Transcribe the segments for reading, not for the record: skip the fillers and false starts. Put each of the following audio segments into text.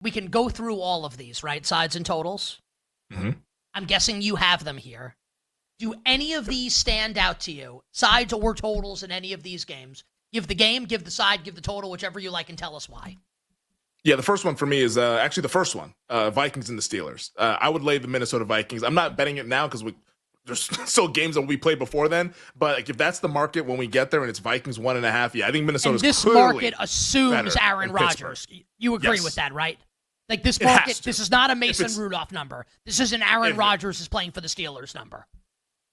we can go through all of these, right? Sides and totals. Mm-hmm. I'm guessing you have them here. Do any of these stand out to you? Sides or totals in any of these games? Give the game, give the side, give the total, whichever you like, and tell us why. Yeah, the first one for me is actually the first one, Vikings and the Steelers. I would lay the Minnesota Vikings. I'm not betting it now because there's still games that we played before then. But like, if that's the market when we get there and it's Vikings 1.5, yeah, I think Minnesota's this clearly market assumes better Aaron than Rodgers. Pittsburgh. You agree Yes. with that, right? Like this market, this is not a Mason it's- Rudolph number. This is an Aaron Rodgers is playing for the Steelers number.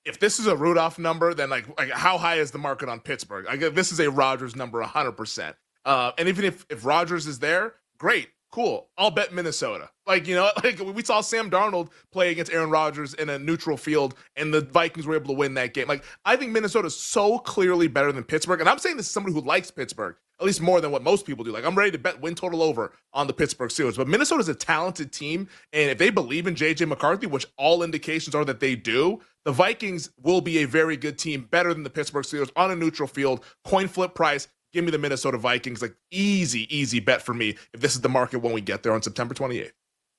If this is a Rudolph number, then like how high is the market on Pittsburgh? This is a Rodgers number 100%. And even if Rodgers is there, great. Cool. I'll bet Minnesota. Like we saw Sam Darnold play against Aaron Rodgers in a neutral field, and the Vikings were able to win that game. Like, I think Minnesota is so clearly better than Pittsburgh. And I'm saying this is somebody who likes Pittsburgh, at least more than what most people do. Like, I'm ready to bet win total over on the Pittsburgh Steelers. But Minnesota's a talented team, and if they believe in J.J. McCarthy, which all indications are that they do, the Vikings will be a very good team, better than the Pittsburgh Steelers on a neutral field, coin flip price. Give me the Minnesota Vikings. Like, easy bet for me if this is the market when we get there on September 28th.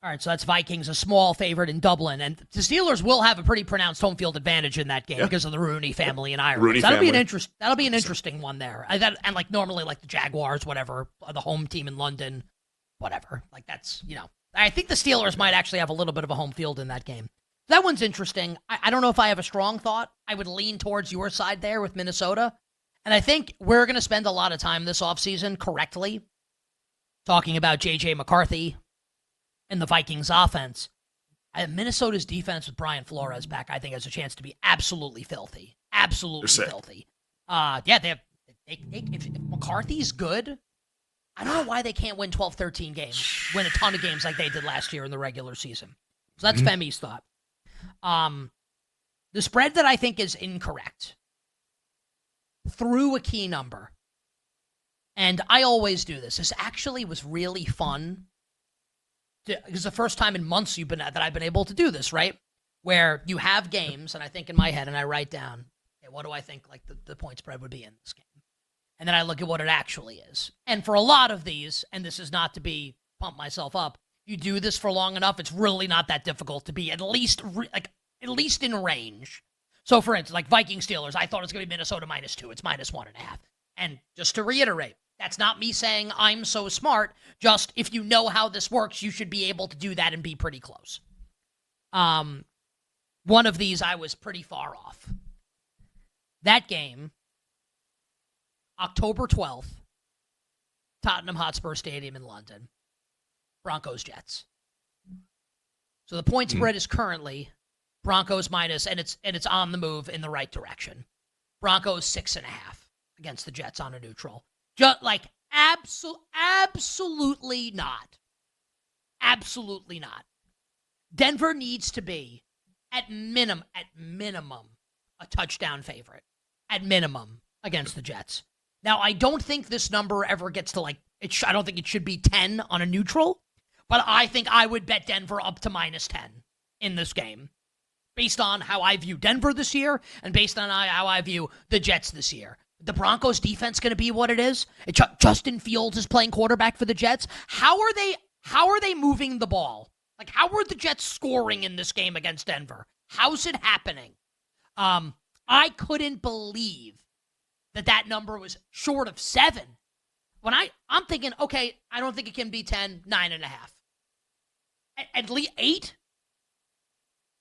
All right, so that's Vikings, a small favorite in Dublin. And the Steelers will have a pretty pronounced home field advantage in that game because of the Rooney family in Ireland. That'll be an interesting one there. And like normally like the Jaguars, whatever, the home team in London, whatever. Like that's, I think the Steelers might actually have a little bit of a home field in that game. That one's interesting. I don't know if I have a strong thought. I would lean towards your side there with Minnesota. And I think we're going to spend a lot of time this offseason correctly talking about J.J. McCarthy and the Vikings offense. Minnesota's defense with Brian Flores back, I think, has a chance to be absolutely filthy. Absolutely filthy. If McCarthy's good, I don't know why they can't win 12, 13 games, win a ton of games like they did last year in the regular season. So that's Femi's thought. The spread that I think is incorrect through a key number, and I always do this. This actually was really fun. It's the first time in months that I've been able to do this, right? Where you have games, and I think in my head, and I write down, okay, what do I think like the point spread would be in this game? And then I look at what it actually is. And for a lot of these, and this is not to be pump myself up, you do this for long enough, it's really not that difficult to be at least in range. So, for instance, like Viking Steelers, I thought it was going to be Minnesota -2. It's -1.5. And just to reiterate, that's not me saying I'm so smart. Just if you know how this works, you should be able to do that and be pretty close. One of these I was pretty far off. That game, October 12th, Tottenham Hotspur Stadium in London, Broncos-Jets. So the point spread is currently Broncos minus, and it's on the move in the right direction. Broncos 6.5 against the Jets on a neutral. Just like absolutely not. Absolutely not. Denver needs to be at minimum a touchdown favorite. At minimum against the Jets. Now, I don't think this number ever gets to I don't think it should be 10 on a neutral, but I think I would bet Denver up to -10 in this game based on how I view Denver this year and based on how I view the Jets this year. The Broncos defense going to be what it is. Justin Fields is playing quarterback for the Jets. How are they moving the ball? Like, how are the Jets scoring in this game against Denver? How's it happening? I couldn't believe that number was short of 7. When I'm thinking, okay, I don't think it can be 10, 9.5. At least 8?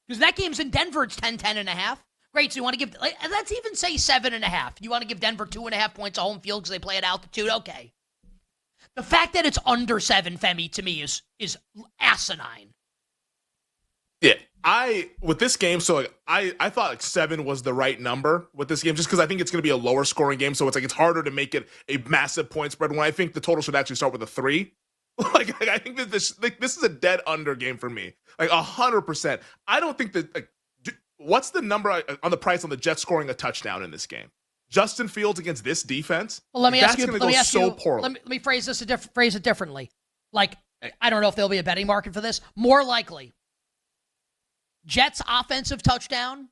Because that game's in Denver, it's 10, 10.5. Great, so you want to give, let's even say 7.5. You want to give Denver 2.5 points of home field because they play at altitude? Okay. The fact that it's under 7, Femi, to me is asinine. Yeah, with this game, so I thought 7 was the right number with this game, just because I think it's going to be a lower scoring game, so it's harder to make it a massive point spread when I think the total should actually start with a 3. I think that this is a dead under game for me, 100%. I don't think that. What's the number on the price on the Jets scoring a touchdown in this game? Justin Fields against this defense? Well, let me ask you. Poorly. Let me phrase it differently. I don't know if there'll be a betting market for this. More likely, Jets offensive touchdown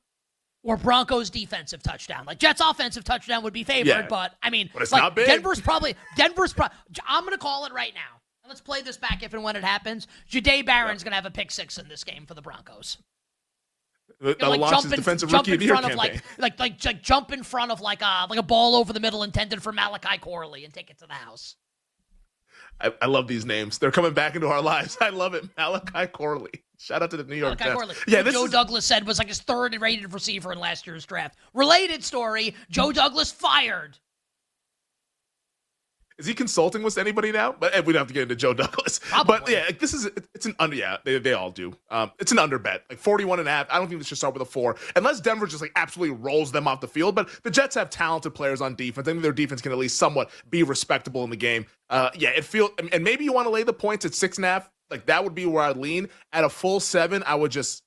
or Broncos defensive touchdown. Jets offensive touchdown would be favored, but I mean, but it's not big. Denver's probably. I'm going to call it right now. Let's play this back if and when it happens. Jahdae Barron's going to have a pick six in this game for the Broncos. That'll launch his defensive rookie of the year campaign. Like jump in front of like a ball over the middle intended for Malachi Corley and take it to the house. I love these names. They're coming back into our lives. I love it. Malachi Corley. Shout out to the New York Jets. Corley. Yeah, Joe Douglas said was like his third rated receiver in last year's draft. Related story, Joe Douglas fired. Is he consulting with anybody now? But we don't have to get into Joe Douglas. Probably. But yeah, like, it's an under. Yeah, they all do. It's an under bet. Like 41.5. I don't think this should start with a 4. Unless Denver just like absolutely rolls them off the field. But the Jets have talented players on defense. I think their defense can at least somewhat be respectable in the game. Yeah, it feels, and maybe you want to lay the points at 6.5. Like that would be where I'd lean. At a full 7, I would just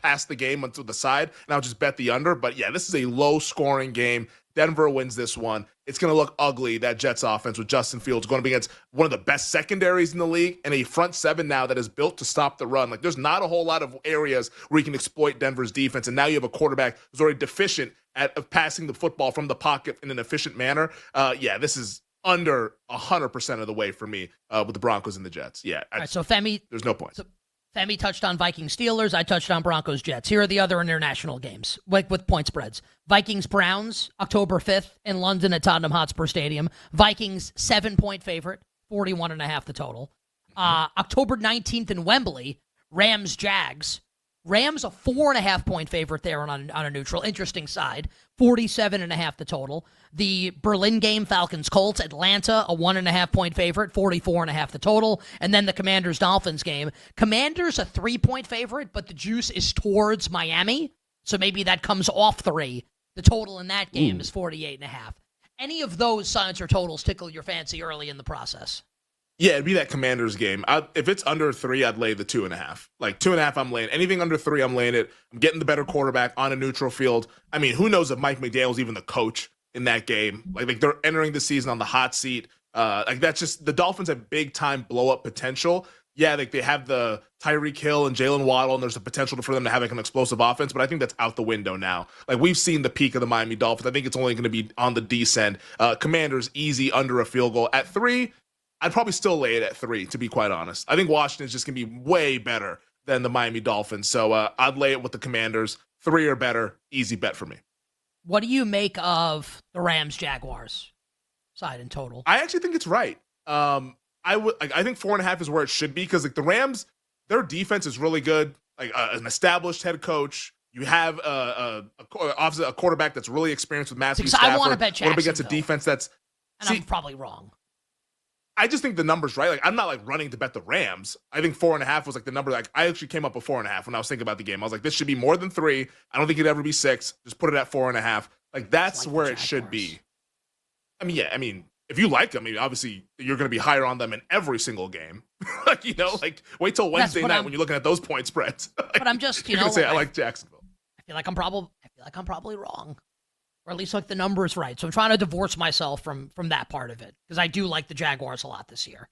pass the game onto the side and I'll just bet the under. But yeah, this is a low scoring game. Denver wins this one. It's going to look ugly, that Jets offense with Justin Fields going to be against one of the best secondaries in the league and a front 7 now that is built to stop the run. Like there's not a whole lot of areas where you can exploit Denver's defense. And now you have a quarterback who's already deficient at passing the football from the pocket in an efficient manner. Yeah, this is under 100% of the way for me with the Broncos and the Jets. Yeah. All right, so Femi, there's no point. So Femi touched on Vikings Steelers. I touched on Broncos Jets. Here are the other international games with point spreads. Vikings Browns, October 5th in London at Tottenham Hotspur Stadium. Vikings 7-point favorite, 41.5 the total. October 19th in Wembley, Rams Jags. Rams a 4.5-point favorite there on a neutral. Interesting side, 47.5 the total. The Berlin game, Falcons Colts. Atlanta a 1.5-point favorite, 44.5 the total. And then the Commanders Dolphins game. Commanders a 3-point favorite, but the juice is towards Miami, so maybe that comes off 3. The total in that game is 48.5. Any of those signs or totals tickle your fancy early in the process? Yeah, it'd be that Commanders game. If it's under 3, I'd lay the 2.5. Like 2.5, I'm laying. Anything under 3, I'm laying it. I'm getting the better quarterback on a neutral field. I mean, who knows if Mike McDaniel's even the coach in that game? Like they're entering the season on the hot seat. Like that's just the Dolphins have big time blow up potential. Yeah, like they have the Tyreek Hill and Jalen Waddle, and there's a potential for them to have like an explosive offense, but I think that's out the window now. Like we've seen the peak of the Miami Dolphins. I think it's only going to be on the descent. Commanders easy under a field goal at 3. I'd probably still lay it at 3, to be quite honest. I think Washington's just going to be way better than the Miami Dolphins. So I'd lay it with the Commanders. 3 or better, easy bet for me. What do you make of the Rams-Jaguars side in total? I actually think it's right. I think 4.5 is where it should be because like the Rams, their defense is really good. Like an established head coach. You have obviously a quarterback that's really experienced with Matthew Stafford. I want to bet Jacksonville. Against a defense that's... And I'm probably wrong. I just think the number's right. Like I'm not like running to bet the Rams. I think 4.5 was like the number. Like I actually came up with 4.5 when I was thinking about the game. I was like, this should be more than 3. I don't think it'd ever be 6. Just put it at 4.5. Like that's like where it should be. I mean, yeah. I mean, if you like them, I mean, obviously you're going to be higher on them in every single game. Like like wait till Wednesday night when you're looking at those point spreads. Like, but I'm just you're gonna say I like Jacksonville. I feel like I'm probably wrong. Or at least like the number is right. So I'm trying to divorce myself from that part of it because I do like the Jaguars a lot this year.